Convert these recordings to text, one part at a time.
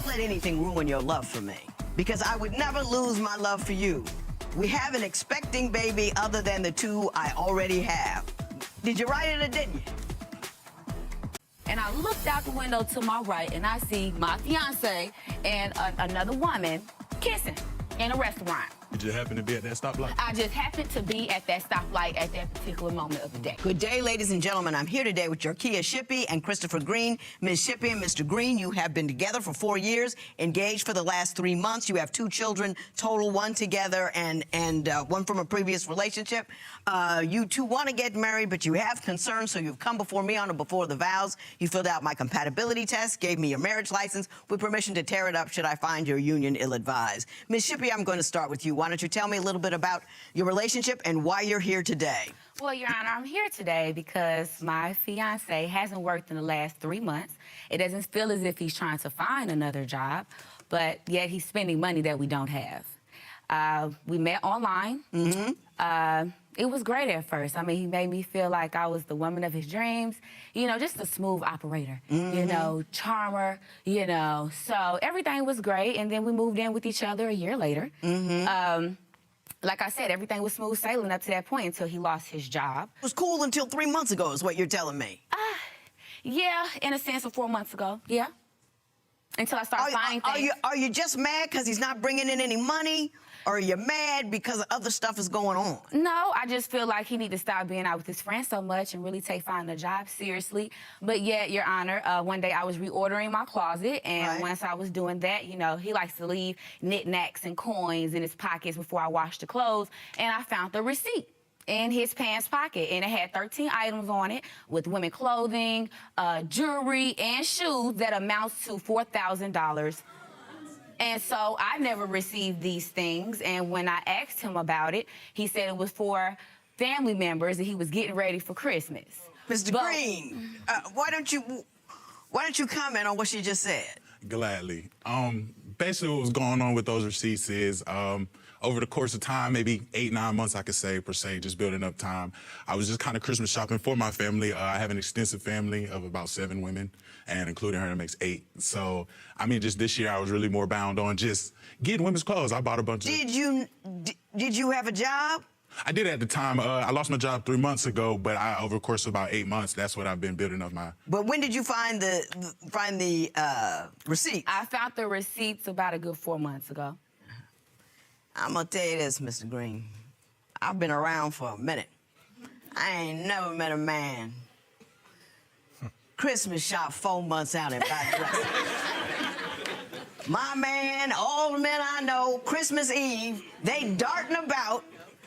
let anything ruin your love for me, because I would never lose my love for you. We have an expecting baby other than the two I already have. Did you write it or didn't you? And I looked out the window to my right, and I see my fiance and another woman kissing in a restaurant. Did you happen to be at that stoplight? I just happened to be at that stoplight at that particular moment of the day. Good day, ladies and gentlemen. I'm here today with Jarkia Shippey and Christopher Green. Ms. Shippey and Mr. Green, you have been together for 4 years, engaged for the last 3 months. You have 2 children, total, 1 together and 1 from a previous relationship. You two want to get married, but you have concerns, so you've come before me on a before the vows. You filled out my compatibility test, gave me your marriage license with permission to tear it up should I find your union ill-advised. Ms. Shippey, I'm going to start with you. Why don't you tell me a little bit about your relationship and why you're here today? Well, Your Honor, I'm here today because my fiance hasn't worked in the last 3 months. It doesn't feel as if he's trying to find another job, but yet he's spending money that we don't have. We met online. It was great at first. I mean, he made me feel like I was the woman of his dreams, you know, just a smooth operator, you know, charmer, you know. So everything was great, and then we moved in with each other a year later. Like I said, everything was smooth sailing up to that point until he lost his job. It was cool until 3 months ago is what you're telling me. Yeah, in a sense of 4 months ago, yeah. Until I started finding things. Are you just mad because he's not bringing in any money? Or are you mad because other stuff is going on? No, I just feel like he need to stop being out with his friends so much and really take finding a job seriously. But yet, Your Honor, one day I was reordering my closet, and once I was doing that, you know, he likes to leave knickknacks and coins in his pockets before I wash the clothes, and I found the receipt in his pants pocket, and it had 13 items on it with women clothing, jewelry, and shoes that amounts to $4,000. And so I never received these things, and when I asked him about it, he said it was for family members and he was getting ready for Christmas. Mr. Green, why don't you comment on what she just said? Gladly. Basically what was going on with those receipts is over the course of time, maybe 8, 9 months, I could say, per se, just building up time, I was just kind of Christmas shopping for my family. I have an extensive family of about 7 women, and including her, that makes 8. So, I mean, just this year, I was really more bound on just getting women's clothes. I bought a bunch of... Did you have a job? I did at the time. I lost my job 3 months ago, but over the course of about 8 months, that's what I've been building up my... But when did you find the receipt? I found the receipts about a good 4 months ago. I'm gonna tell you this, Mr. Green. I've been around for a minute. I ain't never met a man Christmas shop 4 months out in back dressing. My man, all the men I know, Christmas Eve, they darting about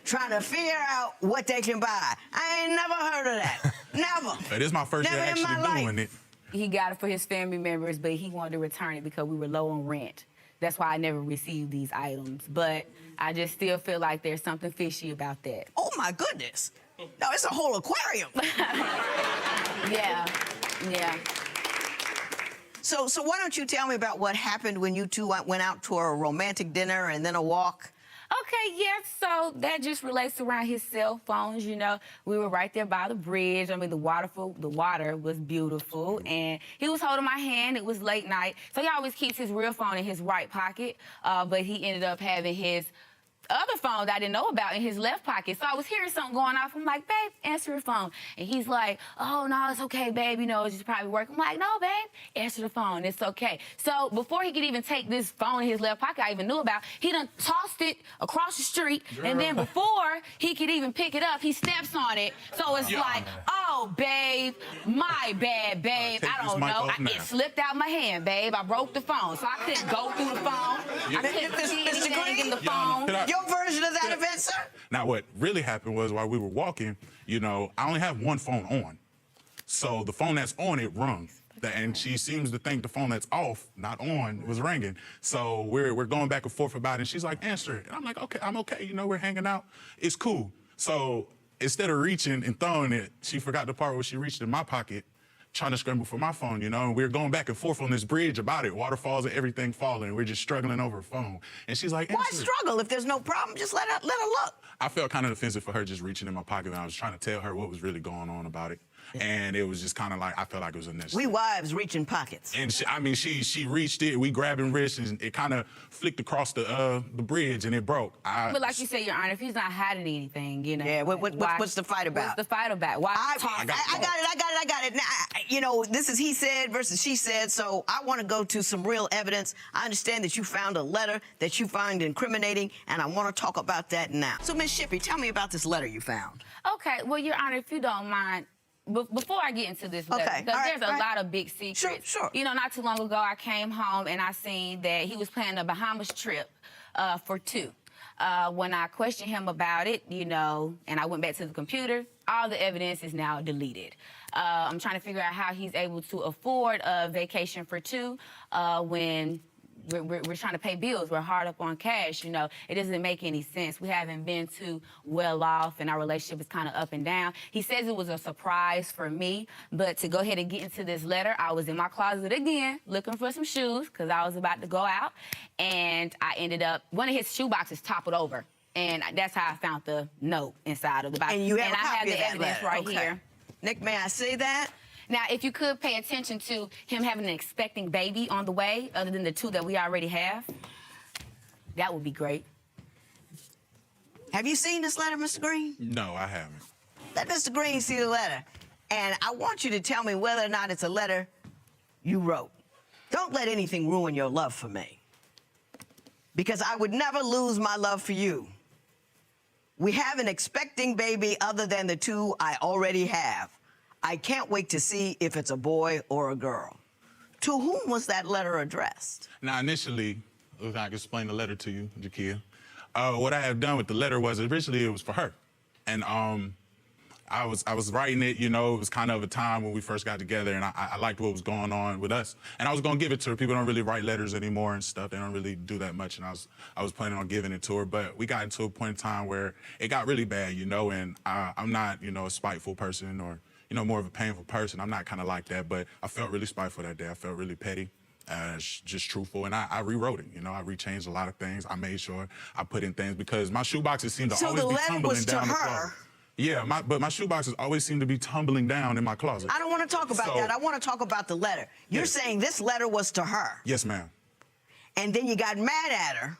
trying to figure out what they can buy. I ain't never heard of that. Never. It is my first year actually doing it. He got it for his family members, but he wanted to return it because we were low on rent. That's why I never received these items. But I just still feel like there's something fishy about that. Oh, my goodness. No, it's a whole aquarium. Yeah. So why don't you tell me about what happened when you two went out to a romantic dinner and then a walk? Okay, yeah, so that just relates around his cell phones, you know. We were right there by the bridge. I mean, the water was beautiful, and he was holding my hand. It was late night, so he always keeps his real phone in his right pocket, but he ended up having his other phone that I didn't know about in his left pocket. So I was hearing something going off. I'm like, babe, answer your phone. And he's like, oh, no, it's okay, babe. You know, it's just probably working. I'm like, no, babe, answer the phone. It's okay. So before he could even take this phone in his left pocket I even knew about, he done tossed it across the street. And then before he could even pick it up, he steps on it. So it's like, oh, babe, my bad, babe. I don't know. It slipped out my hand, babe. I broke the phone. So I couldn't go through the phone. I couldn't see anything in the phone. Your version of that event, sir? Now, what really happened was while we were walking, you know, I only have one phone on. So the phone that's on, it rung. And she seems to think the phone that's off, not on, was ringing. So we're going back and forth about it. And she's like, answer it. And I'm like, okay, I'm okay. You know, we're hanging out. It's cool. So instead of reaching and throwing it, she forgot the part where she reached in my pocket, trying to scramble for my phone, you know, and we were going back and forth on this bridge about it. Waterfalls and everything falling. We're just struggling over a phone. And she's like, why struggle? If there's no problem, just let her look. I felt kind of offensive for her just reaching in my pocket, and I was trying to tell her what was really going on about it. and it was just kind of like I felt like it was unnecessary. We wives reaching pockets. And she reached it. We grabbing wrists, and it kind of flicked across the bridge, and it broke. But like you said, Your Honor, if he's not hiding anything, you know. Yeah, what's the fight about? What's the fight about? Why? I got it. Now, you know, this is he said versus she said, so I want to go to some real evidence. I understand that you found a letter that you find incriminating, and I want to talk about that now. So, Miss Shippey, tell me about this letter you found. Okay, well, Your Honor, if you don't mind, before I get into this letter, Okay, because all right, there's a all right. lot of big secrets. Sure. You know, not too long ago, I came home and I seen that he was planning a Bahamas trip for two. When I questioned him about it, you know, and I went back to the computer, all the evidence is now deleted. I'm trying to figure out how he's able to afford a vacation for two when we're trying to pay bills. We're hard up on cash, you know. It doesn't make any sense. We haven't been too well off, and our relationship is kind of up and down. He says it was a surprise for me, but to go ahead and get into this letter, I was in my closet again looking for some shoes because I was about to go out, and I ended up, one of his shoe boxes toppled over, and that's how I found the note inside of the box. And you have a I have copy the of that evidence letter. right Okay. here. Nick, may I say that? Now, if you could pay attention to him having an expecting baby on the way, other than the two that we already have, that would be great. Have you seen this letter, Mr. Green? No, I haven't. Let Mr. Green see the letter. And I want you to tell me whether or not it's a letter you wrote. Don't let anything ruin your love for me, because I would never lose my love for you. We have an expecting baby other than the two I already have. I can't wait to see if it's a boy or a girl. To whom was that letter addressed? Now, initially, if I can explain the letter to you, Jakia, what I have done with the letter was originally it was for her, and I was writing it. You know, it was kind of a time when we first got together, and I liked what was going on with us, and I was gonna give it to her. People don't really write letters anymore and stuff. They don't really do that much, and I was planning on giving it to her, but we got into a point in time where it got really bad, you know, and I'm not, you know, a spiteful person or, you know, more of a painful person. I'm not kind of like that, but I felt really spiteful that day. I felt really petty, just truthful, and I rewrote it. You know, I rechanged a lot of things. I made sure I put in things because my shoeboxes seemed to always be tumbling down the closet. Yeah, but my shoeboxes always seem to be tumbling down in my closet. I don't want to talk about that. I want to talk about the letter. You're saying this letter was to her. Yes, ma'am. And then you got mad at her,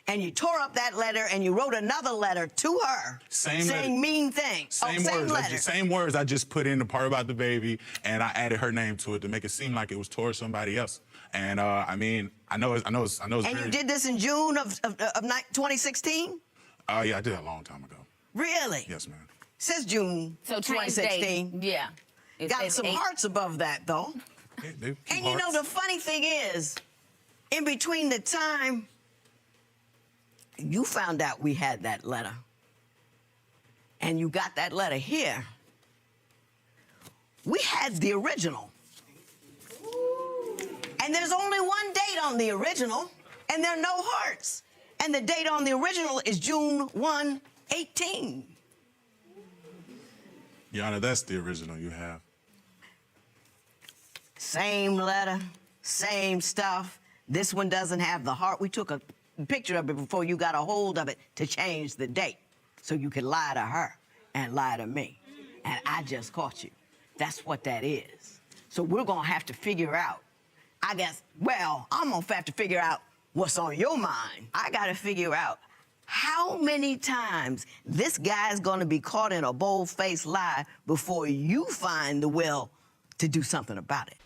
and you tore up that letter, and you wrote another letter to her saying mean things. Same words. Same words. I just put in the part about the baby, and I added her name to it to make it seem like it was towards somebody else. And I mean, I know it's And you did this in June of 2016? Yeah, I did that a long time ago. Really? Yes, ma'am. Says June So 2016. Yeah. It Got says some 8. hearts above that, though. They And you know, the funny thing is, in between the time you found out we had that letter and you got that letter here, we had the original. And there's only one date on the original, and there are no hearts. And the date on the original is June 1, 18. Your Honor, that's the original you have. Same letter, same stuff. This one doesn't have the heart. We took a picture of it before you got a hold of it to change the date so you could lie to her and lie to me. And I just caught you. That's what that is. So we're gonna have to figure out, I guess, well, I'm gonna have to figure out what's on your mind. I gotta figure out how many times this guy's gonna be caught in a bold-faced lie before you find the will to do something about it.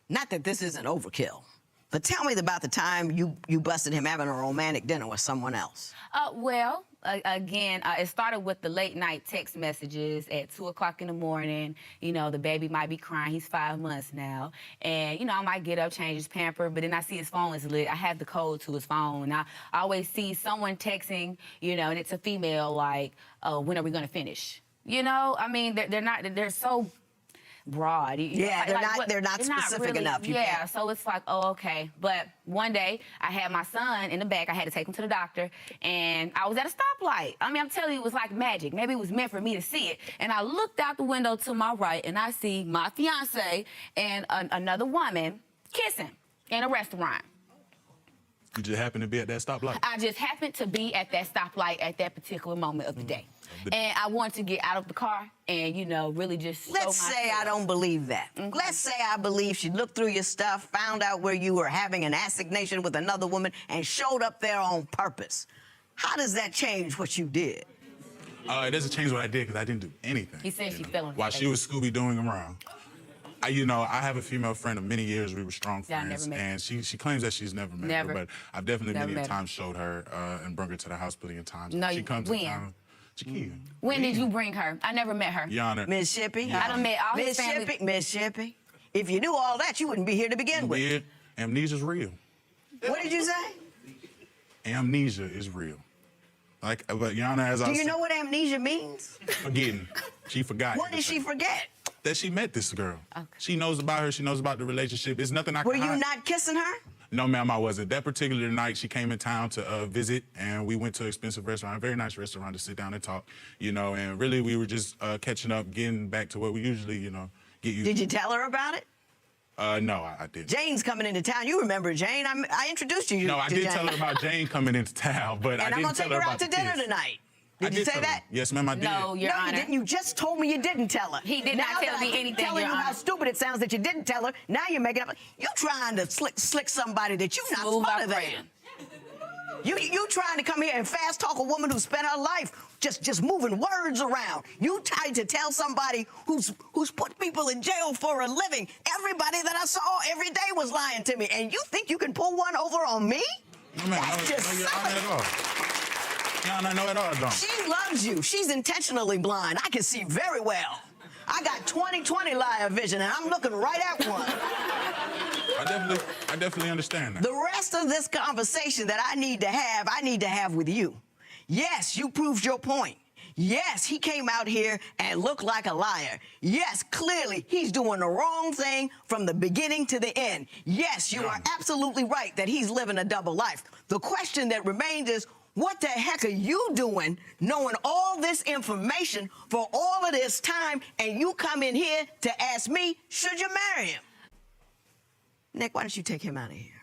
Not that this isn't overkill, but tell me about the time you busted him having a romantic dinner with someone else. Well, again, it started with the late night text messages at 2 o'clock in the morning. You know, the baby might be crying. He's 5 months now. And, you know, I might get up, change his pamper, but then I see his phone is lit. I have the code to his phone. I always see someone texting, you know, and it's a female, like, oh, when are we going to finish? You know, I mean, they're so broad. Yeah, they're not specific really, enough. Yeah, so it's like, oh, okay. But one day, I had my son in the back. I had to take him to the doctor, and I was at a stoplight. I mean, I'm telling you, it was like magic. Maybe it was meant for me to see it. And I looked out the window to my right, and I see my fiancé and another woman kissing in a restaurant. You just happened to be at that stoplight. I just happened to be at that stoplight at that particular moment of the day. And I wanted to get out of the car and, you know, really just Let's say I don't believe that. Let's say I believe she looked through your stuff, found out where you were having an assignation with another woman, and showed up there on purpose. How does that change what you did? It doesn't change what I did because I didn't do anything. He said she fell on his while face. she was Scooby-Dooing around. I have a female friend of many years. We were strong Yeah, I friends, never met her. and she claims that she's never met Never. her, but I've definitely Never many met her. times showed her and brought her to the house plenty of times. No, she comes when? to town. Shaquille. When did you bring her? I never met her. Your Honor. Mississippi? I done met all his family. Mississippi? If you knew all that, you wouldn't be here to begin with. Weird. Amnesia's real. What did you say? Amnesia is real. But Your Honor, as I Do was you know what amnesia means? forgetting, she forgot. What did she forget? That she met this girl. Okay. She knows about her. She knows about the relationship. It's nothing I can Were you hide. not kissing her? No, ma'am, I wasn't. That particular night, she came in town to visit, and we went to an expensive restaurant, a very nice restaurant, to sit down and talk, and really we were just catching up, getting back to what we usually, get used Did you tell her about it? No, I didn't. Jane's coming into town. You remember Jane? I introduced you to No, I did Jane. tell her about Jane coming into town, but I And I'm didn't going to tell take her her about out to the dinner kids. tonight. I Did you say tell her. that? Yes, ma'am, I did. No, Your No, Honor. you didn't. You just told me you didn't tell her. He did not Now tell that me I keep anything, telling Your you how Honor. stupid it sounds that you didn't tell her. Now you're making up. You trying to slick somebody that you're not Smooth smarter than. operating. You trying to come here and fast talk a woman who spent her life just moving words around. You tried to tell somebody who's put people in jail for a living. Everybody that I saw every day was lying to me, and you think you can pull one over on me? No, ma'am, That's just no, Your Honor, silly. at all. Your Honor, no, at all, don't. She loves you. She's intentionally blind. I can see very well. I got 20/20 liar vision, and I'm looking right at one. I definitely understand that. The rest of this conversation that I need to have with you. Yes, you proved your point. Yes, he came out here and looked like a liar. Yes, clearly he's doing the wrong thing from the beginning to the end. Yes, you are absolutely right that he's living a double life. The question that remains is, what the heck are you doing knowing all this information for all of this time, and you come in here to ask me, should you marry him? Nick, why don't you take him out of here?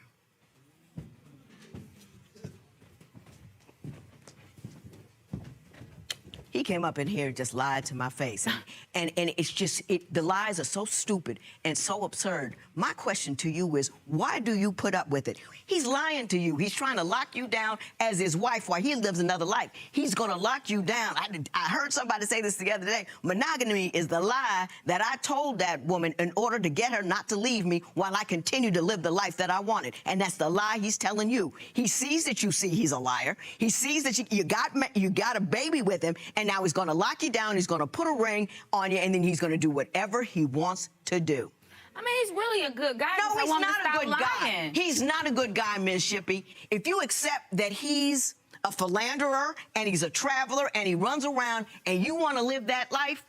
He came up in here and just lied to my face. And it's just, the lies are so stupid and so absurd. My question to you is, why do you put up with it? He's lying to you. He's trying to lock you down as his wife while he lives another life. He's going to lock you down. I heard somebody say this the other day. Monogamy is the lie that I told that woman in order to get her not to leave me while I continue to live the life that I wanted. And that's the lie he's telling you. He sees that you see he's a liar. He sees that you got a baby with him, and now he's going to lock you down. He's going to put a ring on you, and then he's going to do whatever he wants to do. I mean, he's really a good guy. No, I he's want him not to a stop good lying. guy. He's not a good guy, Ms. Shippey. If you accept that he's a philanderer and he's a traveler and he runs around and you want to live that life,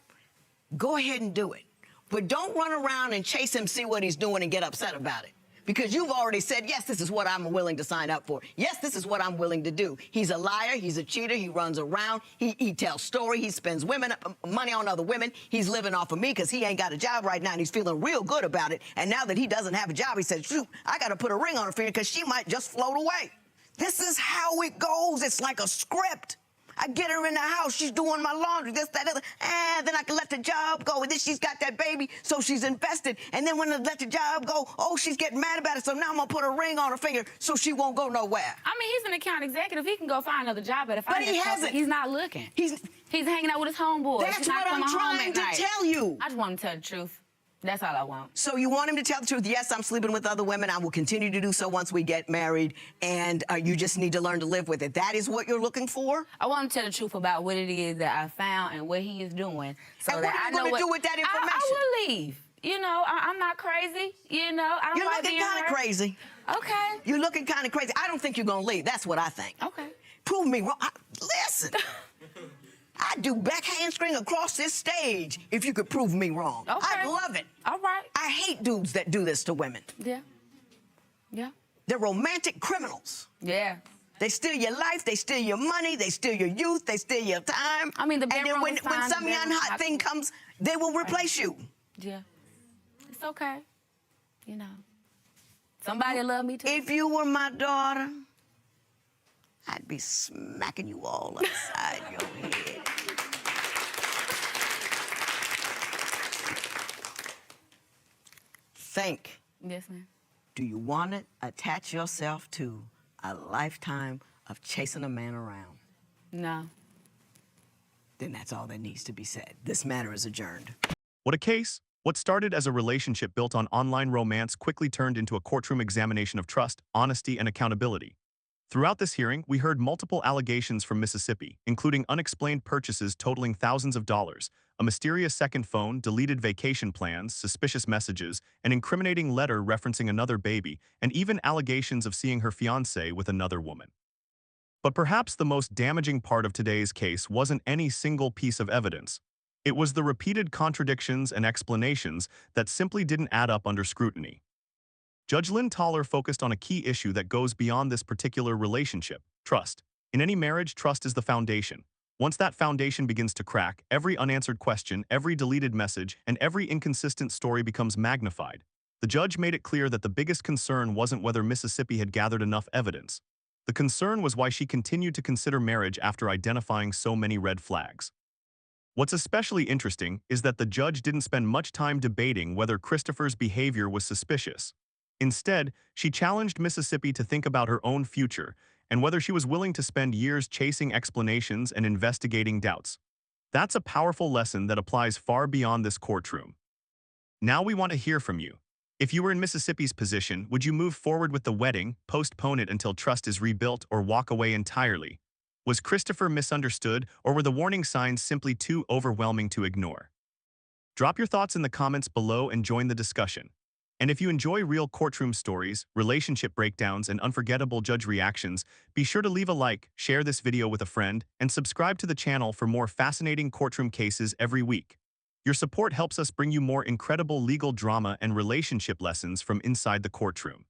go ahead and do it. But don't run around and chase him, see what he's doing, and get upset about it. Because you've already said, yes, this is what I'm willing to sign up for. Yes, this is what I'm willing to do. He's a liar. He's a cheater. He runs around. He tells stories. He spends money on other women. He's living off of me because he ain't got a job right now, and he's feeling real good about it. And now that he doesn't have a job, he says, shoot, I got to put a ring on her finger because she might just float away. This is how it goes. It's like a script. I get her in the house, she's doing my laundry, this, that, other. Then I can let the job go. And then she's got that baby, so she's invested. And then when I let the job go, oh, she's getting mad about it, so now I'm going to put a ring on her finger so she won't go nowhere. I mean, he's an account executive. He can go find another job at a But finance he company. hasn't. He's not looking. He's hanging out with his homeboys. That's He's not what I'm coming home trying at to night. tell you. I just want him to tell the truth. That's all I want. So you want him to tell the truth. Yes, I'm sleeping with other women. I will continue to do so once we get married. And you just need to learn to live with it. That is what you're looking for? I want him to tell the truth about what it is that I found and what he is doing. So And that what are I you know gonna do with that information? I will leave. You know, I'm not crazy. You know, I don't You're like looking being kind of hurt. crazy. Okay. You're looking kind of crazy. I don't think you're going to leave. That's what I think. Okay. Prove me wrong. Listen. I'd do back handspring across this stage if you could prove me wrong. Okay. I'd love it. All right. I hate dudes that do this to women. Yeah. Yeah. They're romantic criminals. Yeah. They steal your life, they steal your money, they steal your youth, they steal your time. I mean, the and then bedroom when was fine, some the young bedroom hot was thing cool. comes, they will replace you. Yeah. It's okay. You know. Somebody love me too. If you were my daughter, I'd be smacking you all upside your head. Think. Yes, ma'am. Do you want to attach yourself to a lifetime of chasing a man around? No. Then that's all that needs to be said. This matter is adjourned. What a case! What started as a relationship built on online romance quickly turned into a courtroom examination of trust, honesty, and accountability. Throughout this hearing, we heard multiple allegations from Mississippi, including unexplained purchases totaling thousands of dollars, a mysterious second phone, deleted vacation plans, suspicious messages, an incriminating letter referencing another baby, and even allegations of seeing her fiancé with another woman. But perhaps the most damaging part of today's case wasn't any single piece of evidence. It was the repeated contradictions and explanations that simply didn't add up under scrutiny. Judge Lynn Toler focused on a key issue that goes beyond this particular relationship: trust. In any marriage, trust is the foundation. Once that foundation begins to crack, every unanswered question, every deleted message, and every inconsistent story becomes magnified. The judge made it clear that the biggest concern wasn't whether Mississippi had gathered enough evidence. The concern was why she continued to consider marriage after identifying so many red flags. What's especially interesting is that the judge didn't spend much time debating whether Christopher's behavior was suspicious. Instead, she challenged Mississippi to think about her own future and whether she was willing to spend years chasing explanations and investigating doubts. That's a powerful lesson that applies far beyond this courtroom. Now we want to hear from you. If you were in Mississippi's position, would you move forward with the wedding, postpone it until trust is rebuilt, or walk away entirely? Was Christopher misunderstood, or were the warning signs simply too overwhelming to ignore? Drop your thoughts in the comments below and join the discussion. And if you enjoy real courtroom stories, relationship breakdowns, and unforgettable judge reactions, be sure to leave a like, share this video with a friend, and subscribe to the channel for more fascinating courtroom cases every week. Your support helps us bring you more incredible legal drama and relationship lessons from inside the courtroom.